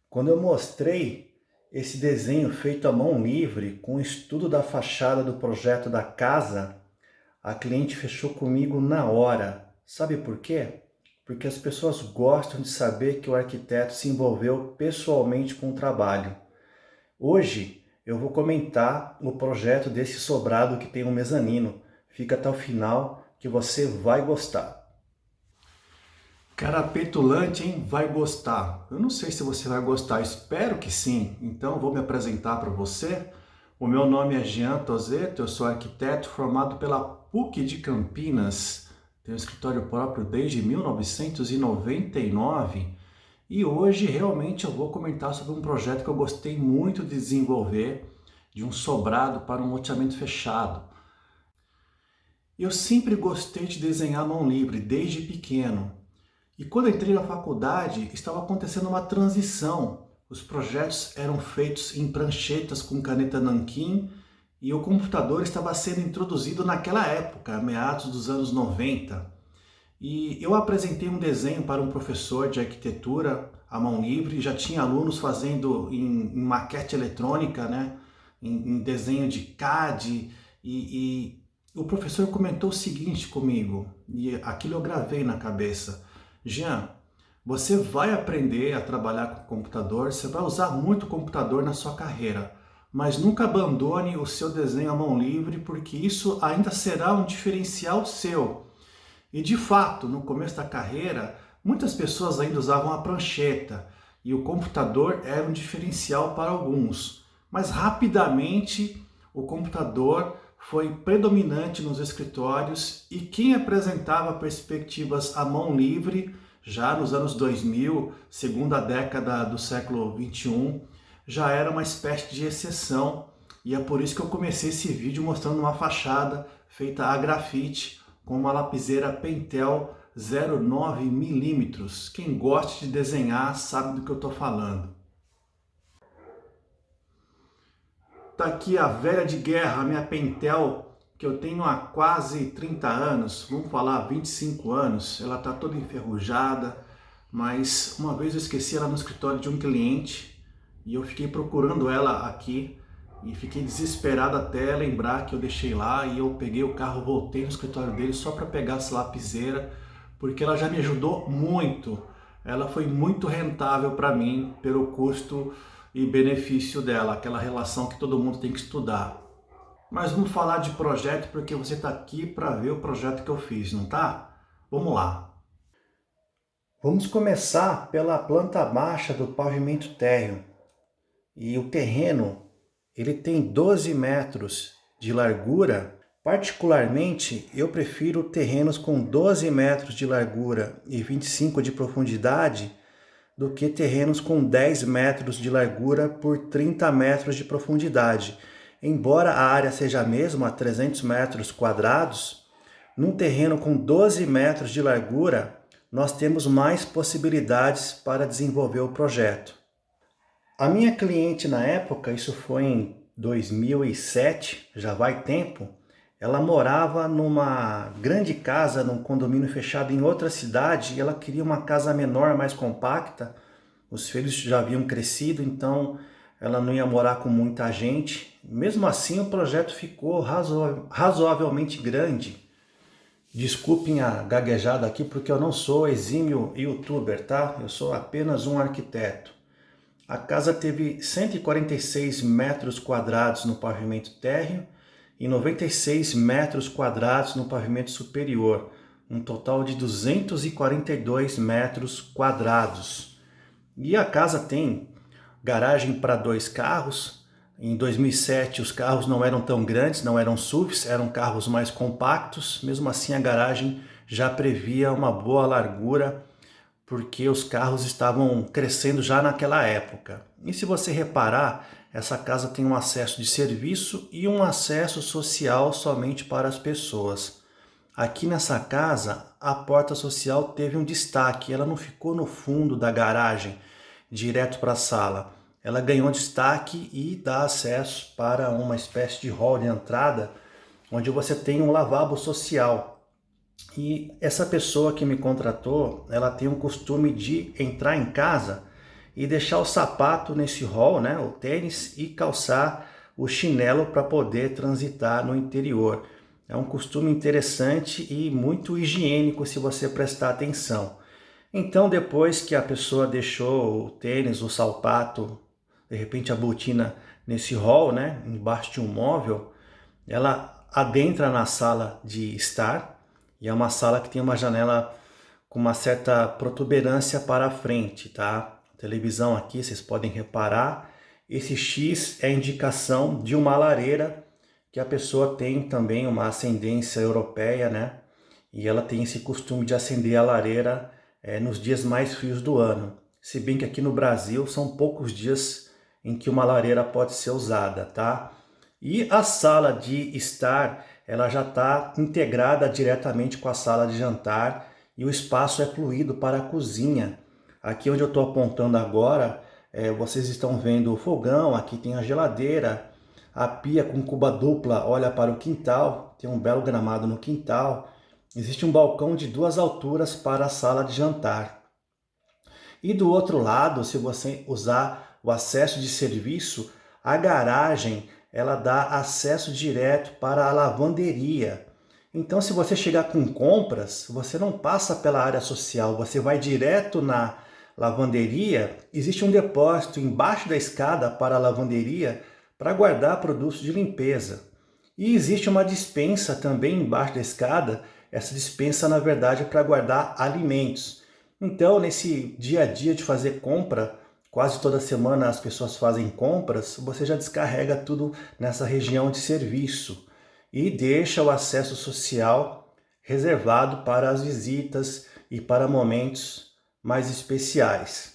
Quando eu mostrei esse desenho feito à mão livre, com o estudo da fachada do projeto da casa, a cliente fechou comigo na hora. Sabe por quê? Porque as pessoas gostam de saber que o arquiteto se envolveu pessoalmente com o trabalho. Hoje eu vou comentar o projeto desse sobrado que tem um mezanino. Fica até o final que você vai gostar. Cara petulante, hein? Vai gostar. Eu não sei se você vai gostar, espero que sim. Então vou me apresentar para você. O meu nome é Jean Tozeto, eu sou arquiteto formado pela PUC de Campinas. Tenho um escritório próprio desde 1999 e hoje realmente eu vou comentar sobre um projeto que eu gostei muito de desenvolver, de um sobrado para um loteamento fechado. Eu sempre gostei de desenhar à mão livre, desde pequeno. E quando entrei na faculdade, estava acontecendo uma transição. Os projetos eram feitos em pranchetas com caneta nanquim e o computador estava sendo introduzido naquela época, meados dos anos 90. E eu apresentei um desenho para um professor de arquitetura à mão livre, já tinha alunos fazendo em maquete eletrônica, né? Em desenho de CAD, e o professor comentou o seguinte comigo, e aquilo eu gravei na cabeça. Jean, você vai aprender a trabalhar com computador, você vai usar muito computador na sua carreira, mas nunca abandone o seu desenho à mão livre, porque isso ainda será um diferencial seu. E de fato, no começo da carreira, muitas pessoas ainda usavam a prancheta e o computador era um diferencial para alguns. Mas rapidamente o computador foi predominante nos escritórios e quem apresentava perspectivas à mão livre já nos anos 2000, segunda década do século 21, já era uma espécie de exceção. E é por isso que eu comecei esse vídeo mostrando uma fachada feita a grafite com uma lapiseira Pentel 0,9 milímetros. Quem gosta de desenhar sabe do que eu estou falando. Tá aqui a velha de guerra, a minha Pentel, que eu tenho há quase 30 anos, vamos falar 25 anos. Ela tá toda enferrujada, mas uma vez eu esqueci ela no escritório de um cliente e eu fiquei procurando ela aqui e fiquei desesperado até lembrar que eu deixei lá, e eu peguei o carro, voltei no escritório dele só para pegar essa lapiseira, porque ela já me ajudou muito. Ela foi muito rentável para mim pelo custo e benefício dela, aquela relação que todo mundo tem que estudar. Mas vamos falar de projeto porque você está aqui para ver o projeto que eu fiz, não tá? Vamos lá. Vamos começar pela planta baixa do pavimento térreo. E o terreno, ele tem 12 metros de largura. Particularmente, eu prefiro terrenos com 12 metros de largura e 25 de profundidade do que terrenos com 10 metros de largura por 30 metros de profundidade. Embora a área seja a mesma, 300 metros quadrados, num terreno com 12 metros de largura, nós temos mais possibilidades para desenvolver o projeto. A minha cliente na época, isso foi em 2007, já vai tempo, ela morava numa grande casa, num condomínio fechado em outra cidade, e ela queria uma casa menor, mais compacta. Os filhos já haviam crescido, então ela não ia morar com muita gente. Mesmo assim, o projeto ficou razoavelmente grande. Desculpem a gaguejada aqui, porque eu não sou exímio youtuber, tá? Eu sou apenas um arquiteto. A casa teve 146 metros quadrados no pavimento térreo e 96 metros quadrados no pavimento superior, um total de 242 metros quadrados. E a casa tem garagem para 2 carros. Em 2007 os carros não eram tão grandes, não eram SUVs, eram carros mais compactos. Mesmo assim a garagem já previa uma boa largura, porque os carros estavam crescendo já naquela época. E se você reparar, essa casa tem um acesso de serviço e um acesso social somente para as pessoas. Aqui nessa casa, a porta social teve um destaque, ela não ficou no fundo da garagem, direto para a sala. Ela ganhou destaque e dá acesso para uma espécie de hall de entrada, onde você tem um lavabo social. E essa pessoa que me contratou, ela tem o costume de entrar em casa e deixar o sapato nesse hall, né, o tênis, e calçar o chinelo para poder transitar no interior. É um costume interessante e muito higiênico se você prestar atenção. Então, depois que a pessoa deixou o tênis, o sapato, de repente a botina nesse hall, né, embaixo de um móvel, ela adentra na sala de estar, e é uma sala que tem uma janela com uma certa protuberância para a frente, tá? A televisão aqui, vocês podem reparar, esse X é indicação de uma lareira, que a pessoa tem também uma ascendência europeia, né? E ela tem esse costume de acender a lareira nos dias mais frios do ano. Se bem que aqui no Brasil são poucos dias em que uma lareira pode ser usada, tá? E a sala de estar, ela já está integrada diretamente com a sala de jantar e o espaço é fluido para a cozinha. Aqui onde eu estou apontando agora, vocês estão vendo o fogão, aqui tem a geladeira, a pia com cuba dupla olha para o quintal, tem um belo gramado no quintal. Existe um balcão de 2 alturas para a sala de jantar. E do outro lado, se você usar o acesso de serviço, a garagem ela dá acesso direto para a lavanderia. Então, se você chegar com compras, você não passa pela área social, você vai direto na lavanderia. Existe um depósito embaixo da escada para a lavanderia para guardar produtos de limpeza. E existe uma despensa também embaixo da escada. Essa despensa, na verdade, é para guardar alimentos. Então, nesse dia a dia de fazer compra, quase toda semana as pessoas fazem compras, você já descarrega tudo nessa região de serviço e deixa o acesso social reservado para as visitas e para momentos mais especiais.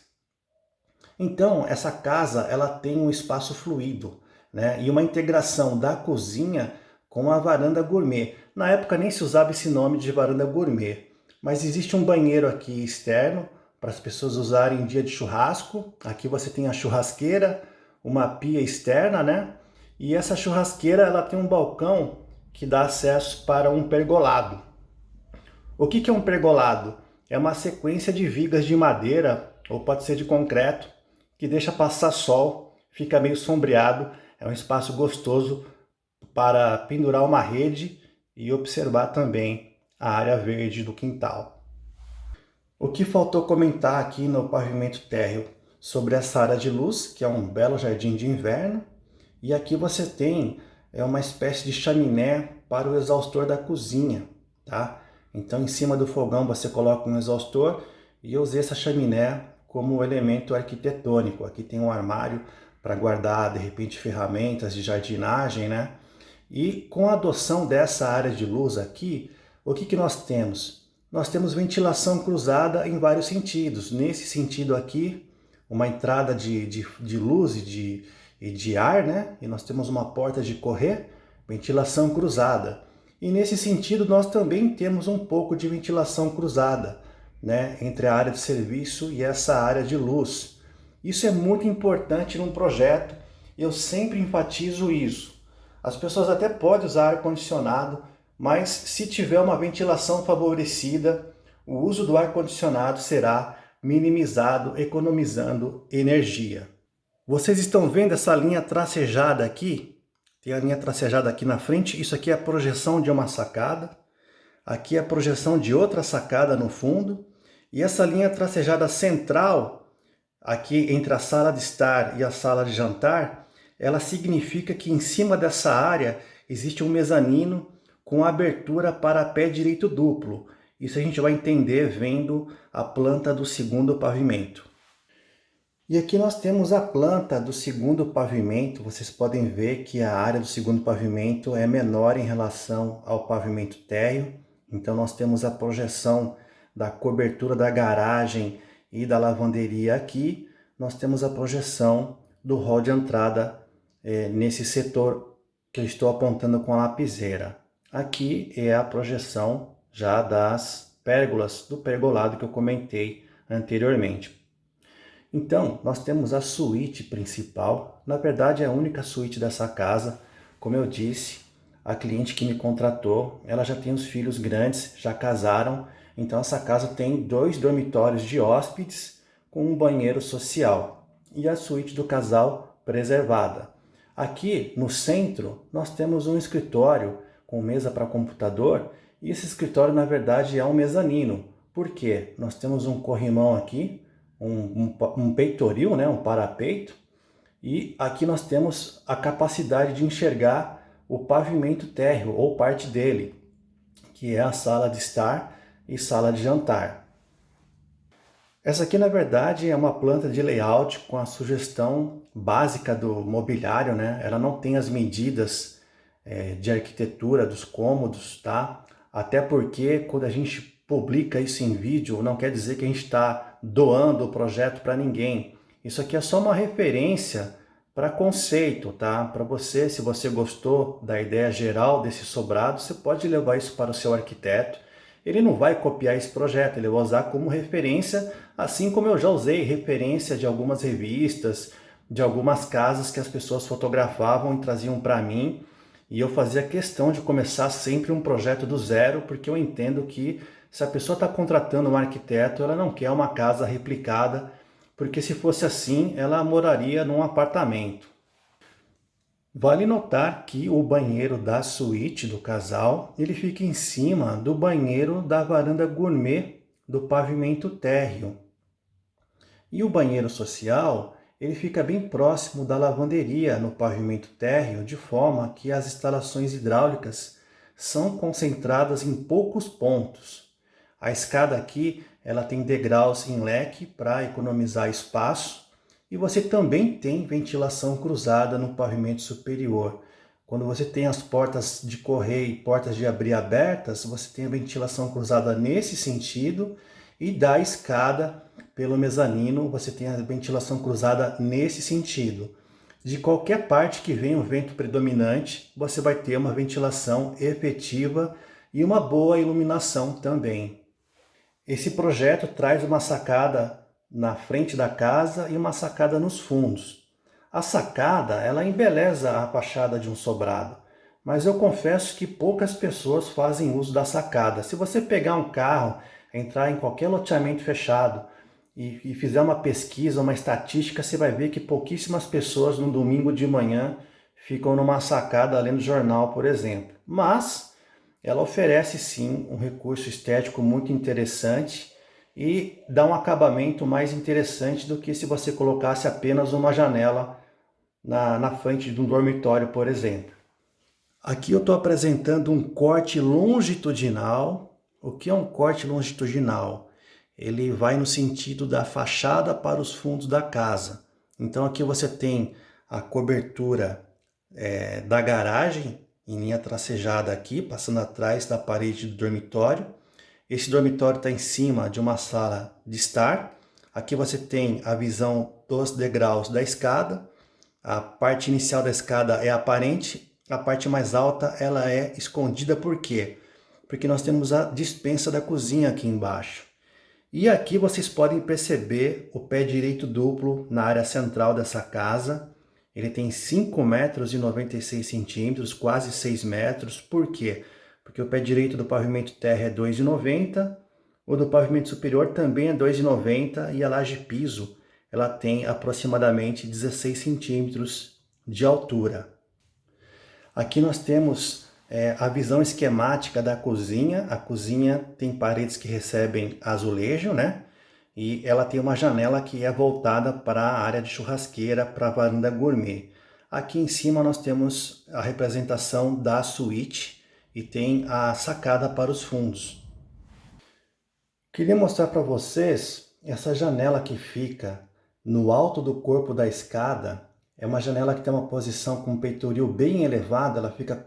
Então, essa casa ela tem um espaço fluido, né? E uma integração da cozinha com a varanda gourmet. Na época nem se usava esse nome de varanda gourmet, mas existe um banheiro aqui externo para as pessoas usarem em dia de churrasco. Aqui você tem a churrasqueira, uma pia externa, né? E essa churrasqueira ela tem um balcão que dá acesso para um pergolado. O que é um pergolado? É uma sequência de vigas de madeira, ou pode ser de concreto, que deixa passar sol, fica meio sombreado, é um espaço gostoso para pendurar uma rede e observar também a área verde do quintal. O que faltou comentar aqui no pavimento térreo sobre essa área de luz, que é um belo jardim de inverno, e aqui você tem uma espécie de chaminé para o exaustor da cozinha, tá? Então em cima do fogão você coloca um exaustor e eu usei essa chaminé como elemento arquitetônico. Aqui tem um armário para guardar de repente ferramentas de jardinagem, né? E com a adoção dessa área de luz aqui, o que nós temos? Nós temos ventilação cruzada em vários sentidos. Nesse sentido aqui, uma entrada de luz e de ar, né? E nós temos uma porta de correr, ventilação cruzada. E nesse sentido, nós também temos um pouco de ventilação cruzada, né? Entre a área de serviço e essa área de luz. Isso é muito importante num projeto, eu sempre enfatizo isso. As pessoas até podem usar ar-condicionado, mas se tiver uma ventilação favorecida, o uso do ar-condicionado será minimizado, economizando energia. Vocês estão vendo essa linha tracejada aqui? Tem a linha tracejada aqui na frente, isso aqui é a projeção de uma sacada, aqui é a projeção de outra sacada no fundo, e essa linha tracejada central, aqui entre a sala de estar e a sala de jantar, ela significa que em cima dessa área existe um mezanino com abertura para pé direito duplo. Isso a gente vai entender vendo a planta do segundo pavimento. E aqui nós temos a planta do segundo pavimento. Vocês podem ver que a área do segundo pavimento é menor em relação ao pavimento térreo. Então nós temos a projeção da cobertura da garagem e da lavanderia aqui. Nós temos a projeção do hall de entrada nesse setor que eu estou apontando com a lapiseira. Aqui é a projeção já das pérgolas do pergolado que eu comentei anteriormente. Então, nós temos a suíte principal, na verdade é a única suíte dessa casa. Como eu disse, a cliente que me contratou, ela já tem os filhos grandes, já casaram, então essa casa tem 2 dormitórios de hóspedes, com um banheiro social e a suíte do casal preservada. Aqui no centro nós temos um escritório com mesa para computador e esse escritório na verdade é um mezanino. Por quê? Nós temos um corrimão aqui, um peitoril, né, um parapeito, e aqui nós temos a capacidade de enxergar o pavimento térreo ou parte dele, que é a sala de estar e sala de jantar. Essa aqui, na verdade, é uma planta de layout com a sugestão básica do mobiliário, né? Ela não tem as medidas de arquitetura dos cômodos, tá? Até porque quando a gente publica isso em vídeo, não quer dizer que a gente está doando o projeto para ninguém. Isso aqui é só uma referência para conceito, tá? Para você, se você gostou da ideia geral desse sobrado, você pode levar isso para o seu arquiteto. Ele não vai copiar esse projeto, ele vai usar como referência, assim como eu já usei referência de algumas revistas, de algumas casas que as pessoas fotografavam e traziam para mim, e eu fazia questão de começar sempre um projeto do zero, porque eu entendo que se a pessoa está contratando um arquiteto, ela não quer uma casa replicada, porque se fosse assim, ela moraria num apartamento. Vale notar que o banheiro da suíte do casal, ele fica em cima do banheiro da varanda gourmet do pavimento térreo. E o banheiro social, ele fica bem próximo da lavanderia no pavimento térreo, de forma que as instalações hidráulicas são concentradas em poucos pontos. A escada aqui, ela tem degraus em leque para economizar espaço, e você também tem ventilação cruzada no pavimento superior. Quando você tem as portas de correr e portas de abrir abertas, você tem a ventilação cruzada nesse sentido, e da escada pelo mezanino você tem a ventilação cruzada nesse sentido. De qualquer parte que venha o vento predominante, você vai ter uma ventilação efetiva e uma boa iluminação também. Esse projeto traz uma sacada na frente da casa e uma sacada nos fundos. A sacada, ela embeleza a fachada de um sobrado, mas eu confesso que poucas pessoas fazem uso da sacada. Se você pegar um carro, entrar em qualquer loteamento fechado e fizer uma pesquisa, uma estatística, você vai ver que pouquíssimas pessoas no domingo de manhã ficam numa sacada lendo jornal, por exemplo. Mas ela oferece sim um recurso estético muito interessante e dá um acabamento mais interessante do que se você colocasse apenas uma janela na frente de um dormitório, por exemplo. Aqui eu estou apresentando um corte longitudinal. O que é um corte longitudinal? Ele vai no sentido da fachada para os fundos da casa. Então aqui você tem a cobertura da garagem em linha tracejada aqui, passando atrás da parede do dormitório. Esse dormitório está em cima de uma sala de estar. Aqui você tem a visão dos degraus da escada. A parte inicial da escada é aparente, a parte mais alta ela é escondida. Por quê? Porque nós temos a despensa da cozinha aqui embaixo. E aqui vocês podem perceber o pé direito duplo na área central dessa casa. Ele tem 5 metros e 96 centímetros, quase 6 metros. Por quê? Porque o pé direito do pavimento térreo é 2,90, o do pavimento superior também é 2,90 e a laje piso ela tem aproximadamente 16 centímetros de altura. Aqui nós temos a visão esquemática da cozinha. A cozinha tem paredes que recebem azulejo, né? E ela tem uma janela que é voltada para a área de churrasqueira, para a varanda gourmet. Aqui em cima nós temos a representação da suíte e tem a sacada para os fundos. Queria mostrar para vocês essa janela que fica no alto do corpo da escada. É uma janela que tem uma posição com o peitoril bem elevado, ela fica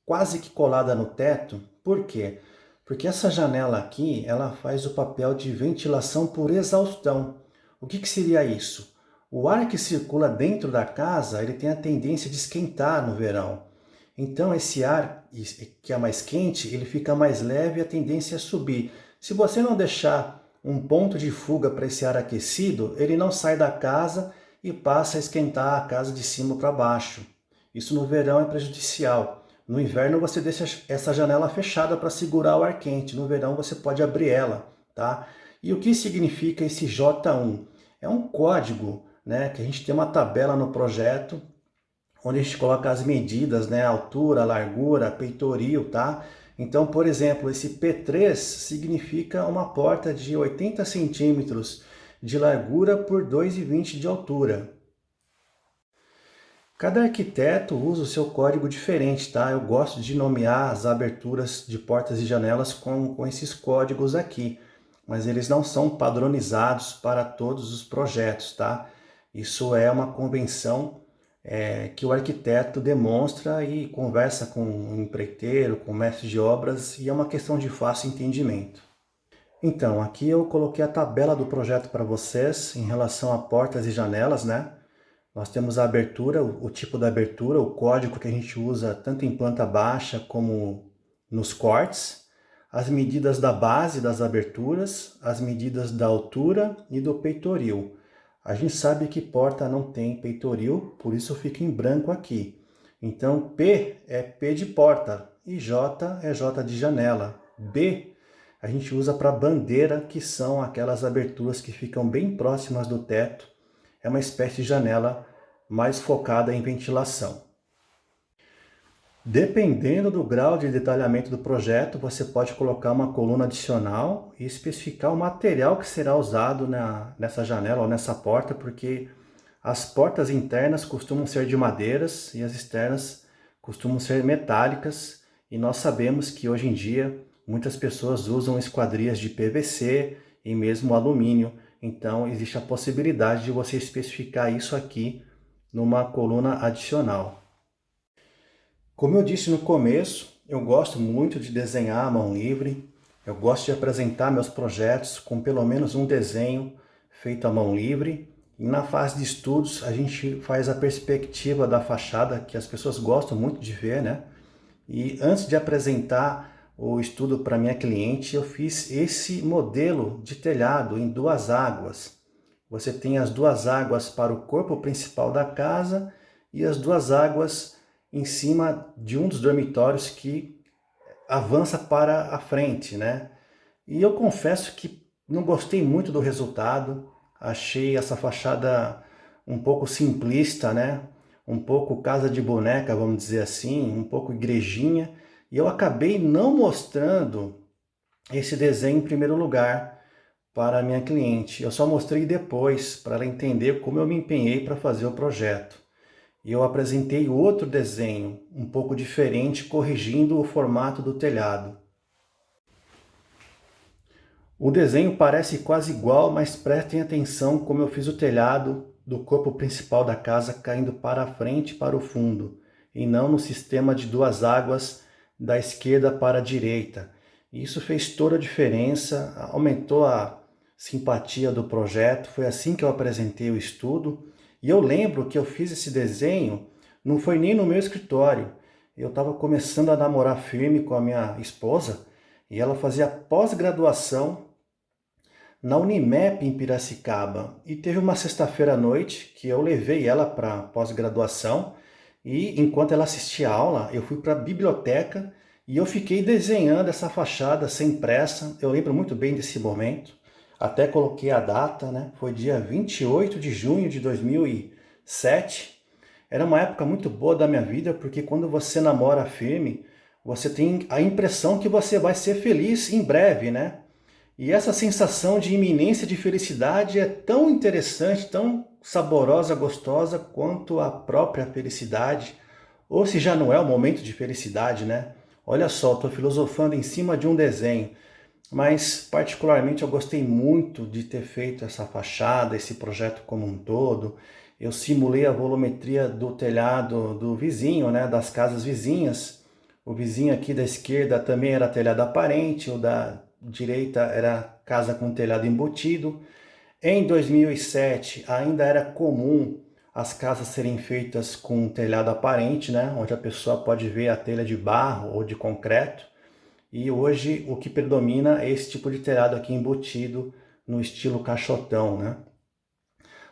quase que colada no teto. Por quê? Porque essa janela aqui, ela faz o papel de ventilação por exaustão. O que seria isso? O ar que circula dentro da casa, ele tem a tendência de esquentar no verão. Então esse ar que é mais quente, ele fica mais leve e a tendência é subir. Se você não deixar um ponto de fuga para esse ar aquecido, ele não sai da casa e passa a esquentar a casa de cima para baixo. Isso no verão é prejudicial. No inverno você deixa essa janela fechada para segurar o ar quente. No verão você pode abrir ela, tá? E o que significa esse J1? É um código, né, que a gente tem uma tabela no projeto, onde a gente coloca as medidas, né, altura, largura, peitoril, tá? Então, por exemplo, esse P3 significa uma porta de 80 centímetros de largura por 2,20 de altura. Cada arquiteto usa o seu código diferente, tá? Eu gosto de nomear as aberturas de portas e janelas com esses códigos aqui, mas eles não são padronizados para todos os projetos, tá? Isso é uma convenção que o arquiteto demonstra e conversa com o empreiteiro, com o mestre de obras, e é uma questão de fácil entendimento. Então, aqui eu coloquei a tabela do projeto para vocês em relação a portas e janelas, né? Nós temos a abertura, o tipo da abertura, o código que a gente usa tanto em planta baixa como nos cortes, as medidas da base das aberturas, as medidas da altura e do peitoril. A gente sabe que porta não tem peitoril, por isso fica em branco aqui. Então P é P de porta e J é J de janela. B a gente usa para bandeira, que são aquelas aberturas que ficam bem próximas do teto. É uma espécie de janela mais focada em ventilação. Dependendo do grau de detalhamento do projeto, você pode colocar uma coluna adicional e especificar o material que será usado nessa janela ou nessa porta, porque as portas internas costumam ser de madeiras e as externas costumam ser metálicas, e nós sabemos que hoje em dia muitas pessoas usam esquadrias de PVC e mesmo alumínio, então existe a possibilidade de você especificar isso aqui numa coluna adicional. Como eu disse no começo, eu gosto muito de desenhar à mão livre, eu gosto de apresentar meus projetos com pelo menos um desenho feito à mão livre, e na fase de estudos a gente faz a perspectiva da fachada, que as pessoas gostam muito de ver, né? E antes de apresentar o estudo para minha cliente, eu fiz esse modelo de telhado em duas águas. Você tem as duas águas para o corpo principal da casa e as duas águas em cima de um dos dormitórios que avança para a frente, né? E eu confesso que não gostei muito do resultado, achei essa fachada um pouco simplista, né? Um pouco casa de boneca, vamos dizer assim, um pouco igrejinha, e eu acabei não mostrando esse desenho em primeiro lugar para a minha cliente. Eu só mostrei depois, para ela entender como eu me empenhei para fazer o projeto. E eu apresentei outro desenho, um pouco diferente, corrigindo o formato do telhado. O desenho parece quase igual, mas prestem atenção como eu fiz o telhado do corpo principal da casa caindo para a frente e para o fundo, e não no sistema de duas águas da esquerda para a direita. Isso fez toda a diferença, aumentou a simpatia do projeto. Foi assim que eu apresentei o estudo. E eu lembro que eu fiz esse desenho, não foi nem no meu escritório. Eu estava começando a namorar firme com a minha esposa e ela fazia pós-graduação na Unimep em Piracicaba. E teve uma sexta-feira à noite que eu levei ela para pós-graduação e enquanto ela assistia a aula, eu fui para a biblioteca e eu fiquei desenhando essa fachada sem pressa. Eu lembro muito bem desse momento. Até coloquei a data, né? Foi dia 28 de junho de 2007. Era uma época muito boa da minha vida, porque quando você namora firme, você tem a impressão que você vai ser feliz em breve, né? E essa sensação de iminência de felicidade é tão interessante, tão saborosa, gostosa, quanto a própria felicidade. Ou se já não é o momento de felicidade, né? Olha só, estou filosofando em cima de um desenho. Mas particularmente eu gostei muito de ter feito essa fachada, esse projeto como um todo. Eu simulei a volumetria do telhado do vizinho, né, das casas vizinhas. O vizinho aqui da esquerda também era telhado aparente, o da direita era casa com telhado embutido. Em 2007 ainda era comum as casas serem feitas com telhado aparente, né, onde a pessoa pode ver a telha de barro ou de concreto. E hoje o que predomina é esse tipo de telhado aqui embutido no estilo caixotão, né?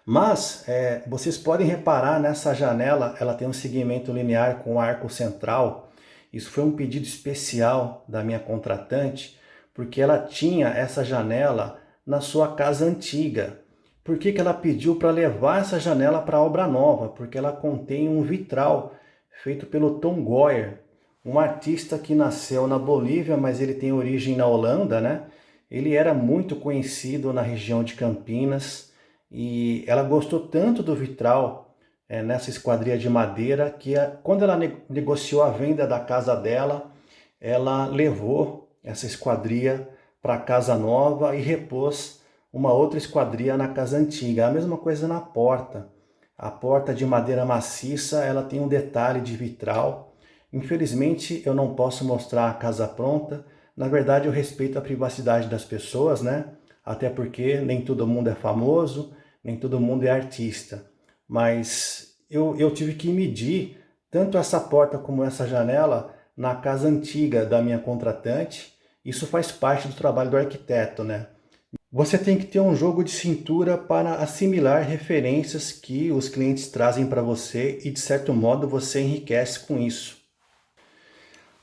Mas vocês podem reparar nessa janela, ela tem um segmento linear com arco central. Isso foi um pedido especial da minha contratante, porque ela tinha essa janela na sua casa antiga. por que que ela pediu para levar essa janela para a obra nova? Porque ela contém um vitral feito pelo Tom Goyer, um artista que nasceu na Bolívia, mas ele tem origem na Holanda, né? Ele era muito conhecido na região de Campinas e ela gostou tanto do vitral nessa esquadria de madeira que quando ela negociou a venda da casa dela, ela levou essa esquadria para a casa nova e repôs uma outra esquadria na casa antiga. A mesma coisa na porta. A porta de madeira maciça, ela tem um detalhe de vitral. Infelizmente, eu não posso mostrar a casa pronta. Na verdade, eu respeito a privacidade das pessoas, né? Até porque nem todo mundo é famoso, nem todo mundo é artista. Mas eu tive que medir tanto essa porta como essa janela na casa antiga da minha contratante. Isso faz parte do trabalho do arquiteto, né? Você tem que ter um jogo de cintura para assimilar referências que os clientes trazem para você e, de certo modo, você enriquece com isso.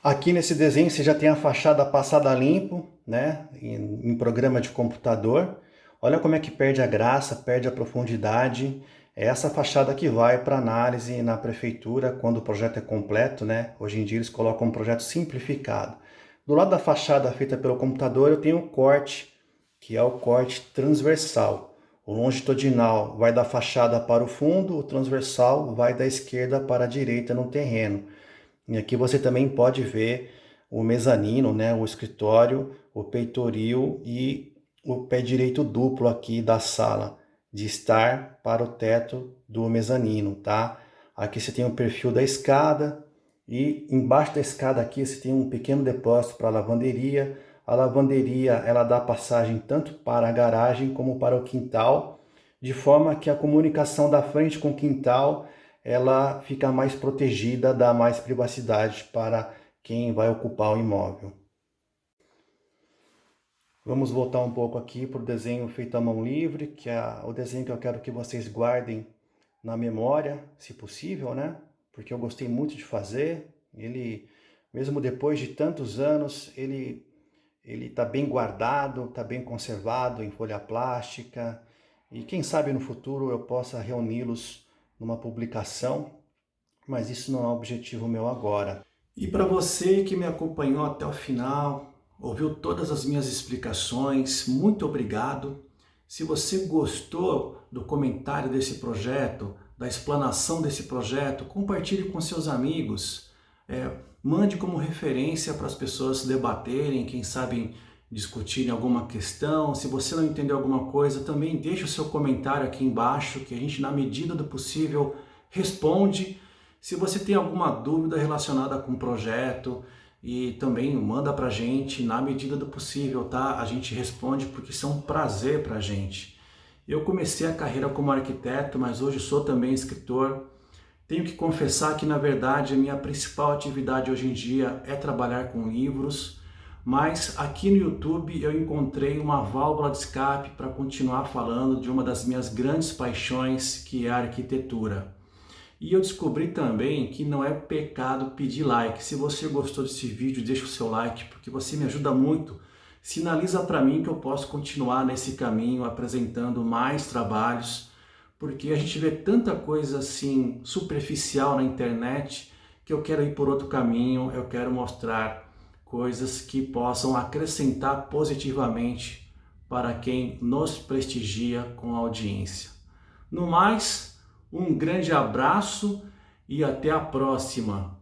Aqui nesse desenho você já tem a fachada passada a limpo, né, em programa de computador. Olha como é que perde a graça, perde a profundidade. É essa fachada que vai para análise na prefeitura quando o projeto é completo, né? Hoje em dia eles colocam um projeto simplificado. Do lado da fachada feita pelo computador eu tenho o corte, que é o corte transversal. O longitudinal vai da fachada para o fundo, o transversal vai da esquerda para a direita no terreno. E aqui você também pode ver o mezanino, né, o escritório, o peitoril e o pé direito duplo aqui da sala de estar para o teto do mezanino, tá? Aqui você tem o perfil da escada e embaixo da escada aqui você tem um pequeno depósito para a lavanderia. A lavanderia ela dá passagem tanto para a garagem como para o quintal, de forma que a comunicação da frente com o quintal ela fica mais protegida, dá mais privacidade para quem vai ocupar o imóvel. Vamos voltar um pouco aqui para o desenho feito à mão livre, que é o desenho que eu quero que vocês guardem na memória, se possível, né? Porque eu gostei muito de fazer. Ele, mesmo depois de tantos anos, ele está bem guardado, está bem conservado em folha plástica. E quem sabe no futuro eu possa reuni-los numa publicação, mas isso não é um objetivo meu agora. E para você que me acompanhou até o final, ouviu todas as minhas explicações, muito obrigado. Se você gostou do comentário desse projeto, da explanação desse projeto, compartilhe com seus amigos, mande como referência para as pessoas debaterem, quem sabe discutirem alguma questão. Se você não entendeu alguma coisa, também deixe o seu comentário aqui embaixo, que a gente, na medida do possível, responde. Se você tem alguma dúvida relacionada com o projeto, e também manda pra gente, na medida do possível, tá? A gente responde porque isso é um prazer pra gente. Eu comecei a carreira como arquiteto, mas hoje sou também escritor. Tenho que confessar que, na verdade, a minha principal atividade hoje em dia é trabalhar com livros, mas aqui no YouTube eu encontrei uma válvula de escape para continuar falando de uma das minhas grandes paixões, que é a arquitetura. E eu descobri também que não é pecado pedir like. Se você gostou desse vídeo, deixa o seu like, porque você me ajuda muito. Sinaliza para mim que eu posso continuar nesse caminho, apresentando mais trabalhos, porque a gente vê tanta coisa assim superficial na internet que eu quero ir por outro caminho, eu quero mostrar coisas que possam acrescentar positivamente para quem nos prestigia com a audiência. No mais, um grande abraço e até a próxima!